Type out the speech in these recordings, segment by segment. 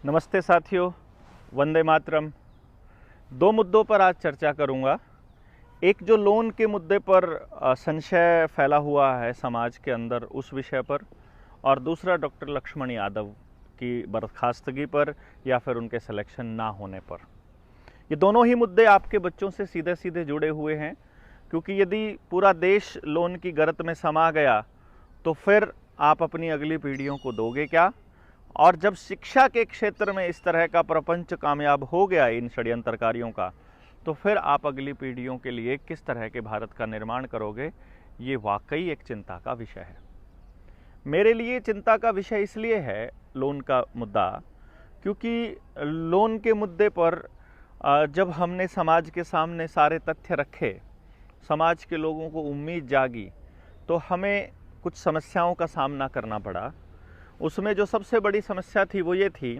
नमस्ते साथियों, वंदे मातरम। दो मुद्दों पर आज चर्चा करूंगा। एक जो लोन के मुद्दे पर संशय फैला हुआ है समाज के अंदर, उस विषय पर, और दूसरा डॉक्टर लक्ष्मण यादव की बर्खास्तगी पर या फिर उनके सिलेक्शन ना होने पर। ये दोनों ही मुद्दे आपके बच्चों से सीधे सीधे जुड़े हुए हैं, क्योंकि यदि पूरा देश लोन की गर्त में समा गया तो फिर आप अपनी अगली पीढ़ियों को दोगे क्या? और जब शिक्षा के क्षेत्र में इस तरह का प्रपंच कामयाब हो गया इन षड्यंत्रकारियों का, तो फिर आप अगली पीढ़ियों के लिए किस तरह के भारत का निर्माण करोगे? ये वाकई एक चिंता का विषय है। मेरे लिए चिंता का विषय इसलिए है लोन का मुद्दा, क्योंकि लोन के मुद्दे पर जब हमने समाज के सामने सारे तथ्य रखे, समाज के लोगों को उम्मीद जागी, तो हमें कुछ समस्याओं का सामना करना पड़ा। उसमें जो सबसे बड़ी समस्या थी वो ये थी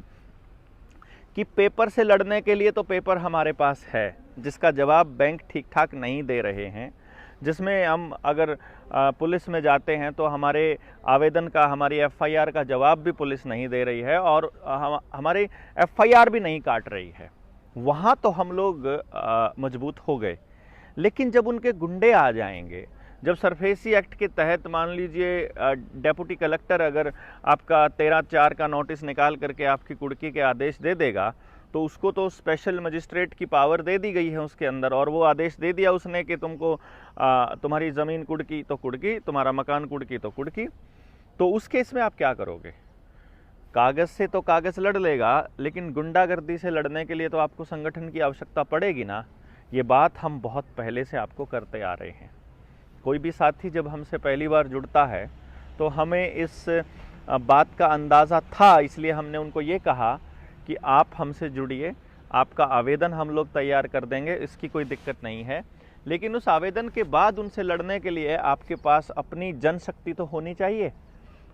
कि पेपर से लड़ने के लिए तो पेपर हमारे पास है, जिसका जवाब बैंक ठीक ठाक नहीं दे रहे हैं, जिसमें हम अगर पुलिस में जाते हैं तो हमारे आवेदन का, हमारी एफआईआर का जवाब भी पुलिस नहीं दे रही है और हमारी एफआईआर भी नहीं काट रही है। वहाँ तो हम लोग मजबूत हो गए। लेकिन जब उनके गुंडे आ जाएंगे, जब सरफेसी एक्ट के तहत मान लीजिए डेप्यूटी कलेक्टर अगर आपका 13/4 का नोटिस निकाल करके आपकी कुड़की के आदेश दे देगा, तो उसको तो स्पेशल मजिस्ट्रेट की पावर दे दी गई है उसके अंदर, और वो आदेश दे दिया उसने कि तुमको तुम्हारी ज़मीन कुड़की तो कुड़की, तुम्हारा मकान कुड़की तो कुड़की। तो उस केस में आप क्या करोगे? कागज़ से तो कागज़ लड़ लेगा, लेकिन गुंडागर्दी से लड़ने के लिए तो आपको संगठन की आवश्यकता पड़ेगी ना। ये बात हम बहुत पहले से आपको करते आ रहे हैं। कोई भी साथी जब हमसे पहली बार जुड़ता है तो हमें इस बात का अंदाज़ा था, इसलिए हमने उनको ये कहा कि आप हमसे जुड़िए, आपका आवेदन हम लोग तैयार कर देंगे, इसकी कोई दिक्कत नहीं है। लेकिन उस आवेदन के बाद उनसे लड़ने के लिए आपके पास अपनी जनशक्ति तो होनी चाहिए।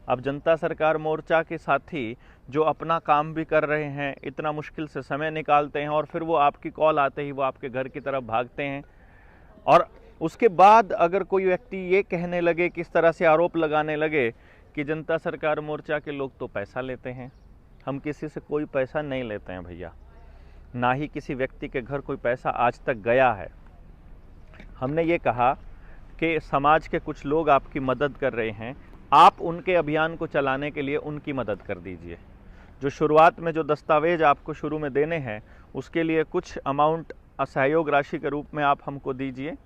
अब जनता सरकार मोर्चा के साथी जो अपना काम भी कर रहे हैं, इतना मुश्किल से समय निकालते हैं, और फिर वो आपकी कॉल आते ही वो आपके घर की तरफ भागते हैं, और उसके बाद अगर कोई व्यक्ति ये कहने लगे, किस तरह से आरोप लगाने लगे कि जनता सरकार मोर्चा के लोग तो पैसा लेते हैं। हम किसी से कोई पैसा नहीं लेते हैं भैया, ना ही किसी व्यक्ति के घर कोई पैसा आज तक गया है। हमने ये कहा कि समाज के कुछ लोग आपकी मदद कर रहे हैं, आप उनके अभियान को चलाने के लिए उनकी मदद कर दीजिए। जो शुरुआत में जो दस्तावेज आपको शुरू में देने हैं, उसके लिए कुछ अमाउंट असहयोग राशि के रूप में आप हमको दीजिए।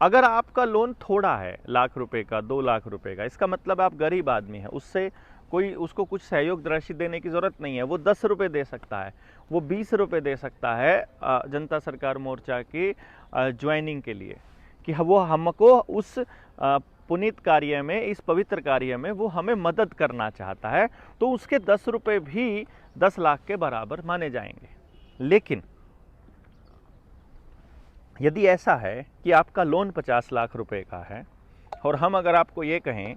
अगर आपका लोन थोड़ा है, लाख रुपए का, 2 लाख रुपए का, इसका मतलब आप गरीब आदमी हैं, उससे कोई उसको कुछ सहयोग राशि देने की ज़रूरत नहीं है। वो 10 रुपये दे सकता है, वो 20 रुपये दे सकता है जनता सरकार मोर्चा की ज्वाइनिंग के लिए, कि वो हमको उस पुनीत कार्य में, इस पवित्र कार्य में वो हमें मदद करना चाहता है, तो उसके 10 रुपये भी 10 लाख के बराबर माने जाएंगे। लेकिन यदि ऐसा है कि आपका लोन 50 लाख रुपए का है और हम अगर आपको ये कहें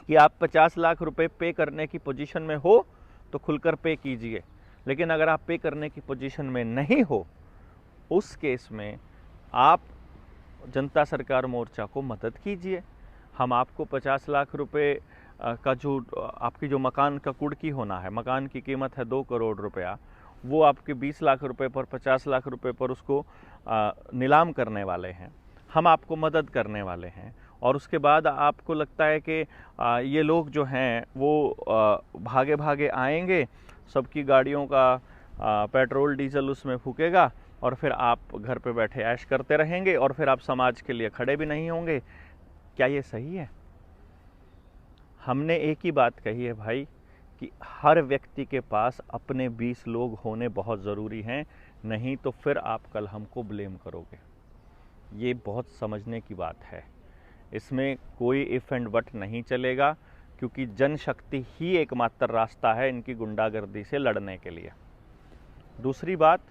कि आप 50 लाख रुपए पे करने की पोजीशन में हो तो खुलकर पे कीजिए, लेकिन अगर आप पे करने की पोजीशन में नहीं हो, उस केस में आप जनता सरकार मोर्चा को मदद कीजिए। हम आपको 50 लाख रुपए का जो आपकी जो मकान का कुड़की होना है, मकान की कीमत है 2 करोड़ रुपया, वो आपके 20 लाख रुपए पर, 50 लाख रुपए पर उसको नीलाम करने वाले हैं। हम आपको मदद करने वाले हैं, और उसके बाद आपको लगता है कि ये लोग जो हैं वो भागे भागे आएंगे, सबकी गाड़ियों का पेट्रोल डीजल उसमें फूकेगा, और फिर आप घर पे बैठे ऐश करते रहेंगे, और फिर आप समाज के लिए खड़े भी नहीं होंगे। क्या ये सही है? हमने एक ही बात कही है भाई, कि हर व्यक्ति के पास अपने 20 लोग होने बहुत ज़रूरी हैं, नहीं तो फिर आप कल हमको ब्लेम करोगे। ये बहुत समझने की बात है, इसमें कोई इफ़ एंड बट नहीं चलेगा, क्योंकि जनशक्ति ही एकमात्र रास्ता है इनकी गुंडागर्दी से लड़ने के लिए। दूसरी बात,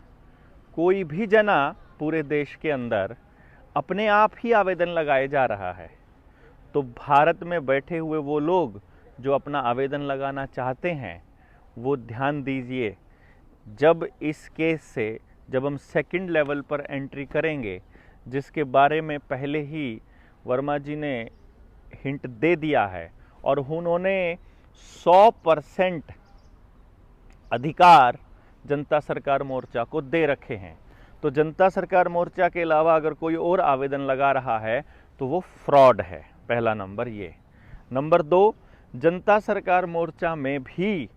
कोई भी जना पूरे देश के अंदर अपने आप ही आवेदन लगाए जा रहा है, तो भारत में बैठे हुए वो लोग जो अपना आवेदन लगाना चाहते हैं, वो ध्यान दीजिए, जब इस केस से जब हम सेकंड लेवल पर एंट्री करेंगे, जिसके बारे में पहले ही वर्मा जी ने हिंट दे दिया है, और उन्होंने 100% अधिकार जनता सरकार मोर्चा को दे रखे हैं। तो जनता सरकार मोर्चा के अलावा अगर कोई और आवेदन लगा रहा है तो वो फ्रॉड है, पहला नंबर ये। नंबर 2, जनता सरकार मोर्चा में भी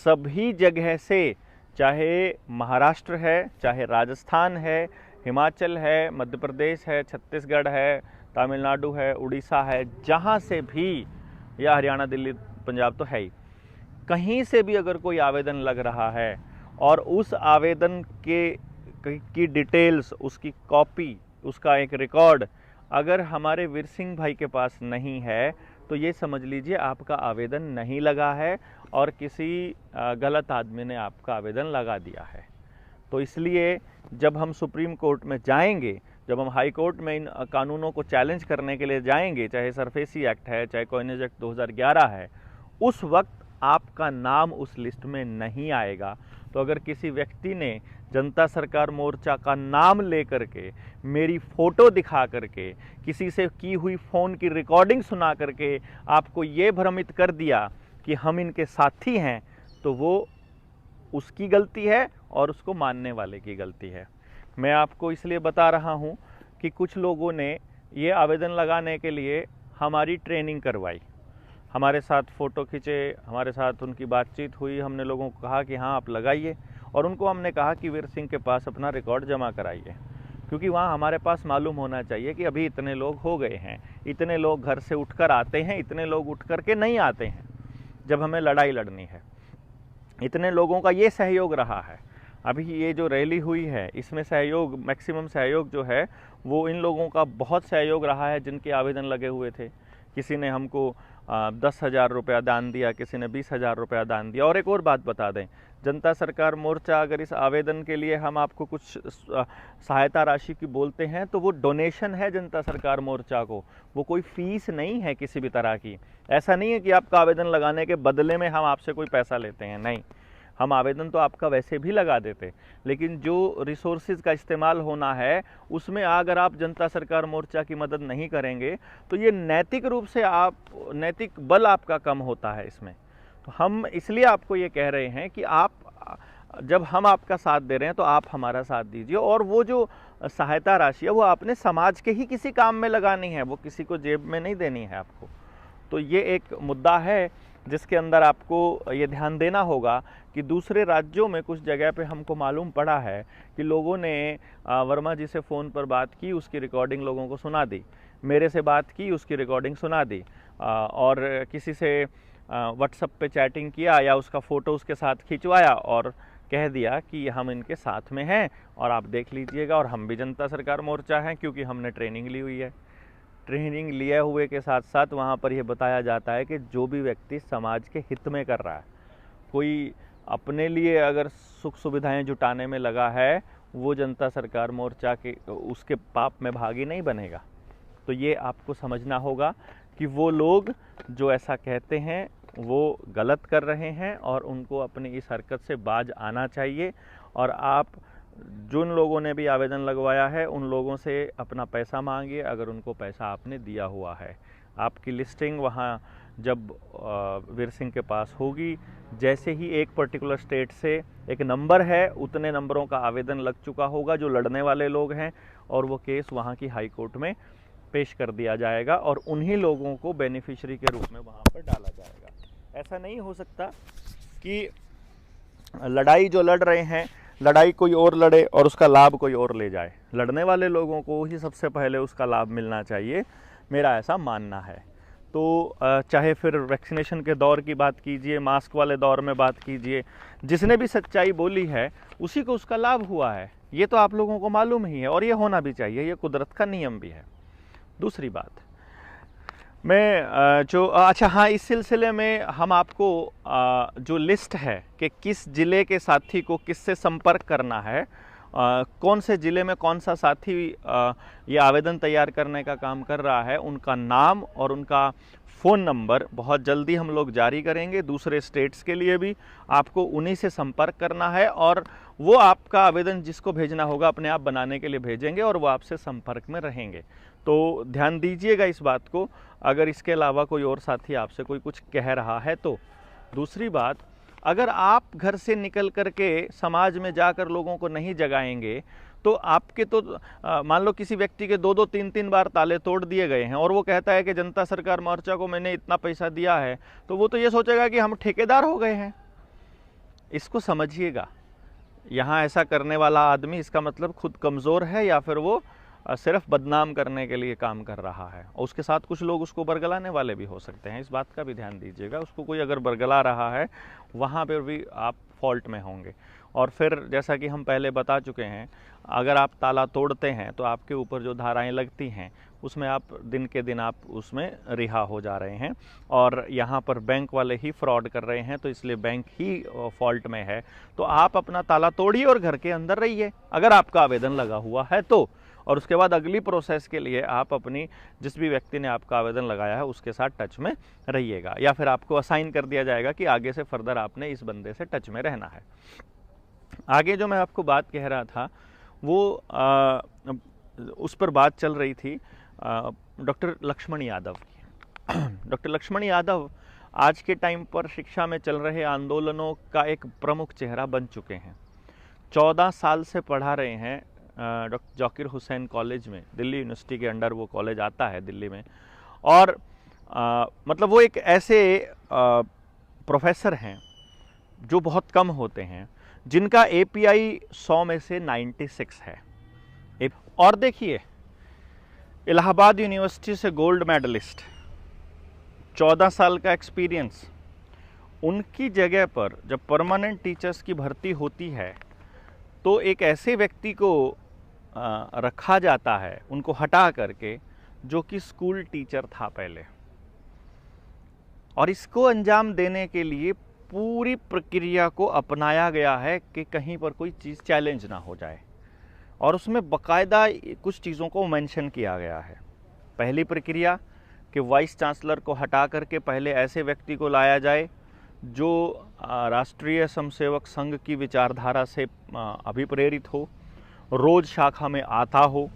सभी जगह से, चाहे महाराष्ट्र है, चाहे राजस्थान है, हिमाचल है, मध्य प्रदेश है, छत्तीसगढ़ है, तमिलनाडु है, उड़ीसा है, जहाँ से भी, या हरियाणा, दिल्ली, पंजाब तो है ही, कहीं से भी अगर कोई आवेदन लग रहा है और उस आवेदन की डिटेल्स, उसकी कॉपी, उसका एक रिकॉर्ड अगर हमारे वीर सिंह भाई के पास नहीं है तो ये समझ लीजिए आपका आवेदन नहीं लगा है और किसी गलत आदमी ने आपका आवेदन लगा दिया है। तो इसलिए जब हम सुप्रीम कोर्ट में जाएंगे, जब हम हाई कोर्ट में इन कानूनों को चैलेंज करने के लिए जाएंगे, चाहे सरफेसी एक्ट है, चाहे कॉइनेज एक्ट 2011 है, उस वक्त आपका नाम उस लिस्ट में नहीं आएगा। तो अगर किसी व्यक्ति ने जनता सरकार मोर्चा का नाम लेकर के, मेरी फ़ोटो दिखा करके, किसी से की हुई फ़ोन की रिकॉर्डिंग सुना करके आपको ये भ्रमित कर दिया कि हम इनके साथी हैं, तो वो उसकी गलती है और उसको मानने वाले की गलती है। मैं आपको इसलिए बता रहा हूँ कि कुछ लोगों ने ये आवेदन लगाने के लिए हमारी ट्रेनिंग करवाई, हमारे साथ फ़ोटो खींचे, हमारे साथ उनकी बातचीत हुई, हमने लोगों को कहा कि हाँ आप लगाइए, और उनको हमने कहा कि वीर सिंह के पास अपना रिकॉर्ड जमा कराइए, क्योंकि वहाँ हमारे पास मालूम होना चाहिए कि अभी इतने लोग हो गए हैं, इतने लोग घर से उठकर आते हैं, इतने लोग उठ कर के नहीं आते हैं जब हमें लड़ाई लड़नी है, इतने लोगों का ये सहयोग रहा है। अभी ये जो रैली हुई है इसमें सहयोग, मैक्सिमम सहयोग जो है वो इन लोगों का बहुत सहयोग रहा है जिनके आवेदन लगे हुए थे। किसी ने हमको 10,000 रुपया दान दिया, किसी ने 20,000 रुपया दान दिया। और एक और बात बता दें, जनता सरकार मोर्चा अगर इस आवेदन के लिए हम आपको कुछ सहायता राशि की बोलते हैं तो वो डोनेशन है जनता सरकार मोर्चा को, वो कोई फीस नहीं है किसी भी तरह की। ऐसा नहीं है कि आपका आवेदन लगाने के बदले में हम आपसे कोई पैसा लेते हैं, नहीं, हम आवेदन तो आपका वैसे भी लगा देते, लेकिन जो रिसोर्सेज का इस्तेमाल होना है उसमें अगर आप जनता सरकार मोर्चा की मदद नहीं करेंगे तो ये नैतिक रूप से नैतिक बल आपका कम होता है इसमें। तो हम इसलिए आपको ये कह रहे हैं कि आप, जब हम आपका साथ दे रहे हैं तो आप हमारा साथ दीजिए, और वो जो सहायता राशि है वो आपने समाज के ही किसी काम में लगानी है, वो किसी को जेब में नहीं देनी है आपको। तो ये एक मुद्दा है जिसके अंदर आपको ये ध्यान देना होगा कि दूसरे राज्यों में कुछ जगह पे हमको मालूम पड़ा है कि लोगों ने वर्मा जी से फ़ोन पर बात की, उसकी रिकॉर्डिंग लोगों को सुना दी, मेरे से बात की, उसकी रिकॉर्डिंग सुना दी, और किसी से व्हाट्सएप पे चैटिंग किया या उसका फ़ोटो उसके साथ खिंचवाया और कह दिया कि हम इनके साथ में हैं और आप देख लीजिएगा, और हम भी जनता सरकार मोर्चा हैं क्योंकि हमने ट्रेनिंग ली हुई है। ट्रेनिंग लिए हुए के साथ साथ वहाँ पर यह बताया जाता है कि जो भी व्यक्ति समाज के हित में कर रहा है, कोई अपने लिए अगर सुख सुविधाएं जुटाने में लगा है, वो जनता सरकार मोर्चा के उसके पाप में भागी नहीं बनेगा। तो ये आपको समझना होगा कि वो लोग जो ऐसा कहते हैं वो गलत कर रहे हैं और उनको अपनी इस हरकत से बाज आना चाहिए। और आप जिन लोगों ने भी आवेदन लगवाया है उन लोगों से अपना पैसा मांगिए अगर उनको पैसा आपने दिया हुआ है। आपकी लिस्टिंग वहाँ जब वीर सिंह के पास होगी, जैसे ही एक पर्टिकुलर स्टेट से एक नंबर है, उतने नंबरों का आवेदन लग चुका होगा जो लड़ने वाले लोग हैं, और वो केस वहाँ की हाई कोर्ट में पेश कर दिया जाएगा और उन्हीं लोगों को बेनिफिशियरी के रूप में वहाँ पर डाला जाएगा। ऐसा नहीं हो सकता कि लड़ाई जो लड़ रहे हैं, लड़ाई कोई और लड़े और उसका लाभ कोई और ले जाए। लड़ने वाले लोगों को ही सबसे पहले उसका लाभ मिलना चाहिए, मेरा ऐसा मानना है। तो चाहे फिर वैक्सीनेशन के दौर की बात कीजिए, मास्क वाले दौर में बात कीजिए, जिसने भी सच्चाई बोली है उसी को उसका लाभ हुआ है, ये तो आप लोगों को मालूम ही है और ये होना भी चाहिए, ये कुदरत का नियम भी है। दूसरी बात, मैं अच्छा हाँ, इस सिलसिले में हम आपको जो लिस्ट है कि किस ज़िले के साथी को किससे संपर्क करना है, कौन से ज़िले में कौन सा साथी ये आवेदन तैयार करने का काम कर रहा है, उनका नाम और उनका फ़ोन नंबर बहुत जल्दी हम लोग जारी करेंगे। दूसरे स्टेट्स के लिए भी आपको उन्हीं से संपर्क करना है और वो आपका आवेदन जिसको भेजना होगा अपने आप बनाने के लिए भेजेंगे और वो आपसे संपर्क में रहेंगे। तो ध्यान दीजिएगा इस बात को, अगर इसके अलावा कोई और साथी आपसे कोई कुछ कह रहा है तो। दूसरी बात, अगर आप घर से निकल करके समाज में जाकर लोगों को नहीं जगाएंगे तो आपके तो मान लो किसी व्यक्ति के 2-2 3-3 बार ताले तोड़ दिए गए हैं और वो कहता है कि जनता सरकार मोर्चा को मैंने इतना पैसा दिया है, तो वो तो ये सोचेगा कि हम ठेकेदार हो गए हैं। इसको समझिएगा, यहाँ ऐसा करने वाला आदमी इसका मतलब खुद कमज़ोर है या फिर वो सिर्फ बदनाम करने के लिए काम कर रहा है, और उसके साथ कुछ लोग उसको बरगलाने वाले भी हो सकते हैं। इस बात का भी ध्यान दीजिएगा, उसको कोई अगर बरगला रहा है वहाँ पर भी आप फॉल्ट में होंगे। और फिर जैसा कि हम पहले बता चुके हैं, अगर आप ताला तोड़ते हैं तो आपके ऊपर जो धाराएं लगती हैं उसमें आप दिन के दिन आप उसमें रिहा हो जा रहे हैं, और यहाँ पर बैंक वाले ही फ्रॉड कर रहे हैं, तो इसलिए बैंक ही फॉल्ट में है। तो आप अपना ताला तोड़िए और घर के अंदर रहिए अगर आपका आवेदन लगा हुआ है तो, और उसके बाद अगली प्रोसेस के लिए आप अपनी जिस भी व्यक्ति ने आपका आवेदन लगाया है उसके साथ टच में रहिएगा, या फिर आपको असाइन कर दिया जाएगा कि आगे से फर्दर आपने इस बंदे से टच में रहना है। आगे जो मैं आपको बात कह रहा था वो उस पर बात चल रही थी डॉक्टर लक्ष्मण यादव की। डॉक्टर लक्ष्मण यादव आज के टाइम पर शिक्षा में चल रहे आंदोलनों का एक प्रमुख चेहरा बन चुके हैं। 14 साल से पढ़ा रहे हैं डॉक्टर जाकिर हुसैन कॉलेज में, दिल्ली यूनिवर्सिटी के अंडर वो कॉलेज आता है दिल्ली में, और मतलब वो एक ऐसे प्रोफेसर हैं जो बहुत कम होते हैं जिनका API 100 में से 96 है। और देखिए, इलाहाबाद यूनिवर्सिटी से गोल्ड मेडलिस्ट, 14 साल का एक्सपीरियंस, उनकी जगह पर जब परमानेंट टीचर्स की भर्ती होती है तो एक ऐसे व्यक्ति को रखा जाता है, उनको हटा करके, जो कि स्कूल टीचर था पहले, और इसको अंजाम देने के लिए पूरी प्रक्रिया को अपनाया गया है कि कहीं पर कोई चीज़ चैलेंज ना हो जाए, और उसमें बाकायदा कुछ चीज़ों को मेंशन किया गया है। पहली प्रक्रिया कि वाइस चांसलर को हटा करके पहले ऐसे व्यक्ति को लाया जाए जो राष्ट्रीय स्वयंसेवक संघ की विचारधारा से अभिप्रेरित हो, रोज़ शाखा में आता हो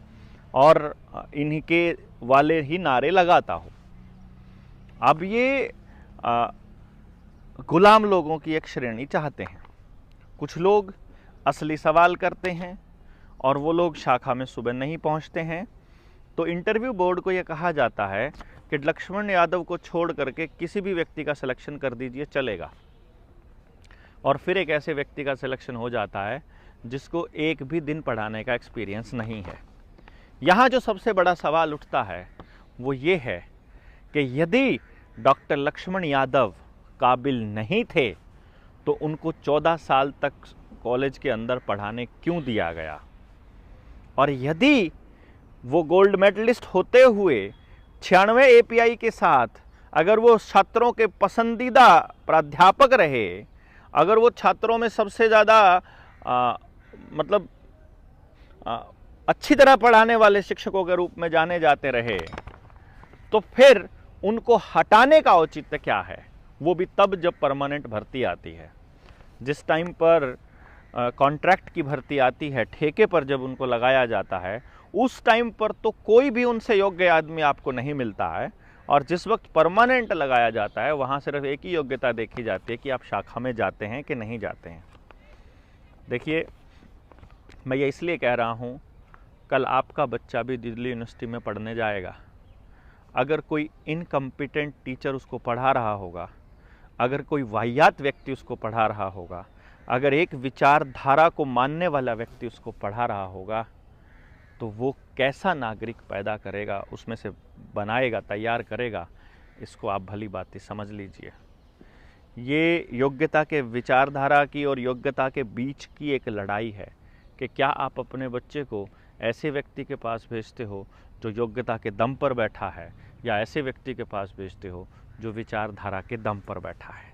और इनके वाले ही नारे लगाता हो। अब ये गुलाम लोगों की एक श्रेणी चाहते हैं। कुछ लोग असली सवाल करते हैं और वो लोग शाखा में सुबह नहीं पहुंचते हैं, तो इंटरव्यू बोर्ड को ये कहा जाता है कि लक्ष्मण यादव को छोड़ करके किसी भी व्यक्ति का सिलेक्शन कर दीजिए, चलेगा। और फिर एक ऐसे व्यक्ति का सिलेक्शन हो जाता है जिसको एक भी दिन पढ़ाने का एक्सपीरियंस नहीं है। यहाँ जो सबसे बड़ा सवाल उठता है वो ये है कि यदि डॉक्टर लक्ष्मण यादव काबिल नहीं थे तो उनको 14 साल तक कॉलेज के अंदर पढ़ाने क्यों दिया गया, और यदि वो गोल्ड मेडलिस्ट होते हुए 96 API के साथ अगर वो छात्रों के पसंदीदा प्राध्यापक रहे, अगर वो छात्रों में सबसे ज़्यादा मतलब अच्छी तरह पढ़ाने वाले शिक्षकों के रूप में जाने जाते रहे, तो फिर उनको हटाने का औचित्य क्या है? वो भी तब जब परमानेंट भर्ती आती है। जिस टाइम पर कॉन्ट्रैक्ट की भर्ती आती है, ठेके पर जब उनको लगाया जाता है, उस टाइम पर तो कोई भी उनसे योग्य आदमी आपको नहीं मिलता है, और जिस वक्त परमानेंट लगाया जाता है वहाँ सिर्फ एक ही योग्यता देखी जाती है कि आप शाखा में जाते हैं कि नहीं जाते हैं। देखिए, मैं ये इसलिए कह रहा हूँ, कल आपका बच्चा भी दिल्ली यूनिवर्सिटी में पढ़ने जाएगा। अगर कोई इनकम्पिटेंट टीचर उसको पढ़ा रहा होगा, अगर कोई वाहियात व्यक्ति उसको पढ़ा रहा होगा, अगर एक विचारधारा को मानने वाला व्यक्ति उसको पढ़ा रहा होगा, तो वो कैसा नागरिक पैदा करेगा, उसमें से बनाएगा, तैयार करेगा, इसको आप भली बात समझ लीजिए। ये योग्यता के विचारधारा की और योग्यता के बीच की एक लड़ाई है कि क्या आप अपने बच्चे को ऐसे व्यक्ति के पास भेजते हो जो योग्यता के दम पर बैठा है, या ऐसे व्यक्ति के पास भेजते हो जो विचारधारा के दम पर बैठा है।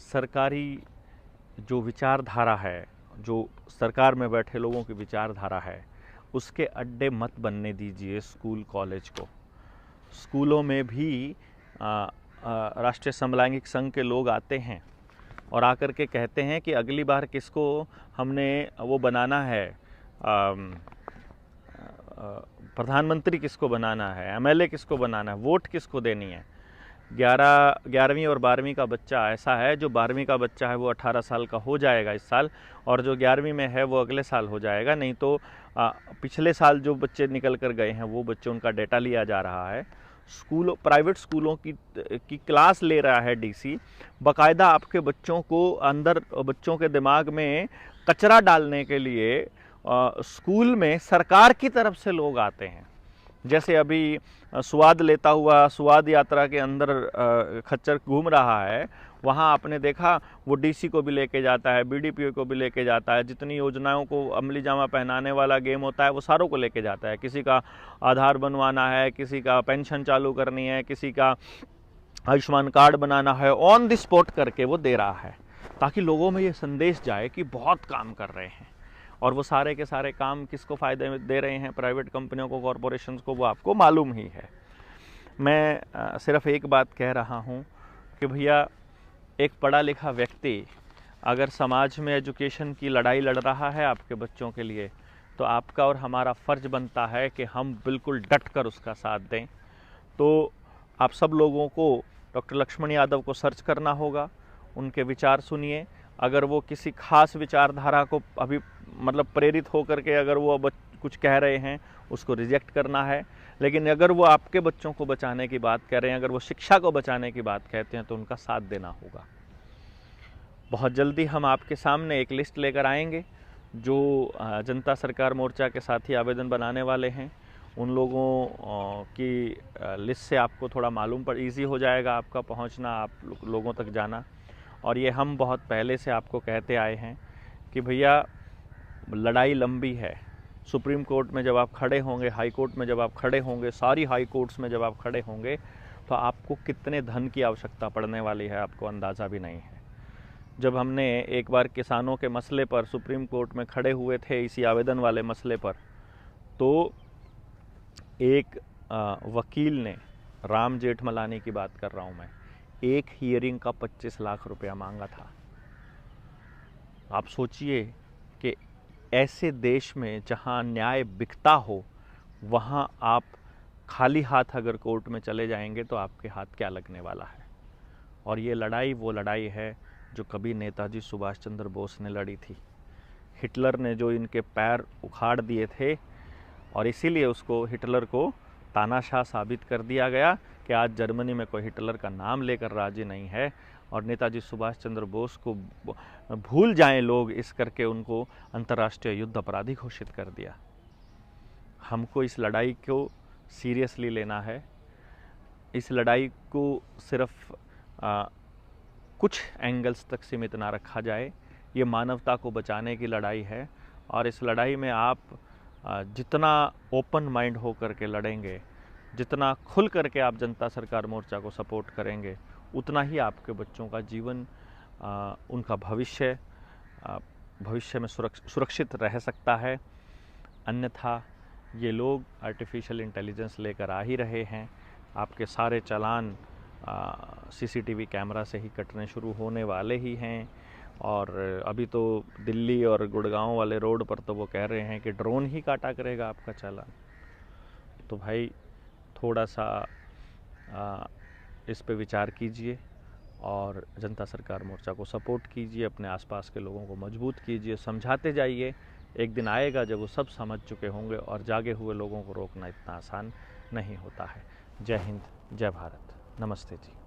सरकारी जो विचारधारा है, जो सरकार में बैठे लोगों की विचारधारा है, उसके अड्डे मत बनने दीजिए स्कूल कॉलेज को। स्कूलों में भी राष्ट्रीय समलैंगिक संघ के लोग आते हैं और आकर के कहते हैं कि अगली बार किसको हमने वो बनाना है, प्रधानमंत्री किसको बनाना है, MLA किसको बनाना है, वोट किसको देनी है। 11वीं और 12वीं का बच्चा ऐसा है, जो 12वीं का बच्चा है वो 18 साल का हो जाएगा इस साल, और जो 11वीं में है वो अगले साल हो जाएगा। नहीं तो पिछले साल जो बच्चे निकल कर गए हैं वो बच्चे, उनका डेटा लिया जा रहा है। प्राइवेट स्कूलों की क्लास ले रहा है डीसी, बाकायदा आपके बच्चों को अंदर, बच्चों के दिमाग में कचरा डालने के लिए स्कूल में सरकार की तरफ से लोग आते हैं। जैसे अभी स्वाद लेता हुआ स्वाद यात्रा के अंदर खच्चर घूम रहा है, वहाँ आपने देखा वो डीसी को भी लेके जाता है, बीडीपीओ को भी लेके जाता है, जितनी योजनाओं को अमली जामा पहनाने वाला गेम होता है वो सारों को लेके जाता है। किसी का आधार बनवाना है, किसी का पेंशन चालू करनी है, किसी का आयुष्मान कार्ड बनाना है, ऑन द स्पॉट करके वो दे रहा है, ताकि लोगों में ये संदेश जाए कि बहुत काम कर रहे हैं। और वो सारे के सारे काम किसको फ़ायदे दे रहे हैं? प्राइवेट कंपनियों को, कॉरपोरेशंस को, वो आपको मालूम ही है। मैं सिर्फ एक बात कह रहा हूँ कि भैया, एक पढ़ा लिखा व्यक्ति अगर समाज में एजुकेशन की लड़ाई लड़ रहा है आपके बच्चों के लिए, तो आपका और हमारा फ़र्ज बनता है कि हम बिल्कुल डट कर उसका साथ दें। तो आप सब लोगों को डॉक्टर लक्ष्मण यादव को सर्च करना होगा, उनके विचार सुनिए। अगर वो किसी खास विचारधारा को अभी मतलब प्रेरित होकर के अगर वो अब कुछ कह रहे हैं, उसको रिजेक्ट करना है। लेकिन अगर वो आपके बच्चों को बचाने की बात कर रहे हैं, अगर वो शिक्षा को बचाने की बात कहते हैं, तो उनका साथ देना होगा। बहुत जल्दी हम आपके सामने एक लिस्ट लेकर आएंगे, जो जनता सरकार मोर्चा के साथी आवेदन बनाने वाले हैं, उन लोगों की लिस्ट से आपको थोड़ा मालूम पर ईजी हो जाएगा आपका पहुंचना, आप लोगों तक जाना। और ये हम बहुत पहले से आपको कहते आए हैं कि भैया, लड़ाई लंबी है। सुप्रीम कोर्ट में जब आप खड़े होंगे, हाई कोर्ट में जब आप खड़े होंगे, सारी हाई कोर्ट्स में जब आप खड़े होंगे, तो आपको कितने धन की आवश्यकता पड़ने वाली है, आपको अंदाज़ा भी नहीं है। जब हमने एक बार किसानों के मसले पर सुप्रीम कोर्ट में खड़े हुए थे, इसी आवेदन वाले मसले पर, तो एक वकील ने, राम जेठमलानी की बात कर रहा हूँ मैं, एक हियरिंग का 25 लाख रुपया मांगा था। आप सोचिए कि ऐसे देश में जहाँ न्याय बिकता हो, वहाँ आप खाली हाथ अगर कोर्ट में चले जाएंगे तो आपके हाथ क्या लगने वाला है। और ये लड़ाई वो लड़ाई है जो कभी नेताजी सुभाष चंद्र बोस ने लड़ी थी। हिटलर ने जो इनके पैर उखाड़ दिए थे, और इसीलिए उसको, हिटलर को तानाशाह साबित कर दिया गया कि आज जर्मनी में कोई हिटलर का नाम लेकर राजी नहीं है। और नेताजी सुभाष चंद्र बोस को भूल जाएं लोग, इस करके उनको अंतर्राष्ट्रीय युद्ध अपराधी घोषित कर दिया। हमको इस लड़ाई को सीरियसली लेना है। इस लड़ाई को सिर्फ कुछ एंगल्स तक सीमित ना रखा जाए। ये मानवता को बचाने की लड़ाई है, और इस लड़ाई में आप जितना ओपन माइंड हो करके लड़ेंगे, जितना खुल करके आप जनता सरकार मोर्चा को सपोर्ट करेंगे, उतना ही आपके बच्चों का जीवन, उनका भविष्य में सुरक्षित रह सकता है। अन्यथा ये लोग आर्टिफिशियल इंटेलिजेंस लेकर आ ही रहे हैं। आपके सारे चालान सीसीटीवी कैमरा से ही कटने शुरू होने वाले ही हैं। और अभी तो दिल्ली और गुड़गांव वाले रोड पर तो वो कह रहे हैं कि ड्रोन ही काटा करेगा आपका चालान। तो भाई, थोड़ा सा इस पे विचार कीजिए और जनता सरकार मोर्चा को सपोर्ट कीजिए, अपने आसपास के लोगों को मजबूत कीजिए, समझाते जाइए। एक दिन आएगा जब वो सब समझ चुके होंगे, और जागे हुए लोगों को रोकना इतना आसान नहीं होता है। जय हिंद, जय भारत, नमस्ते जी।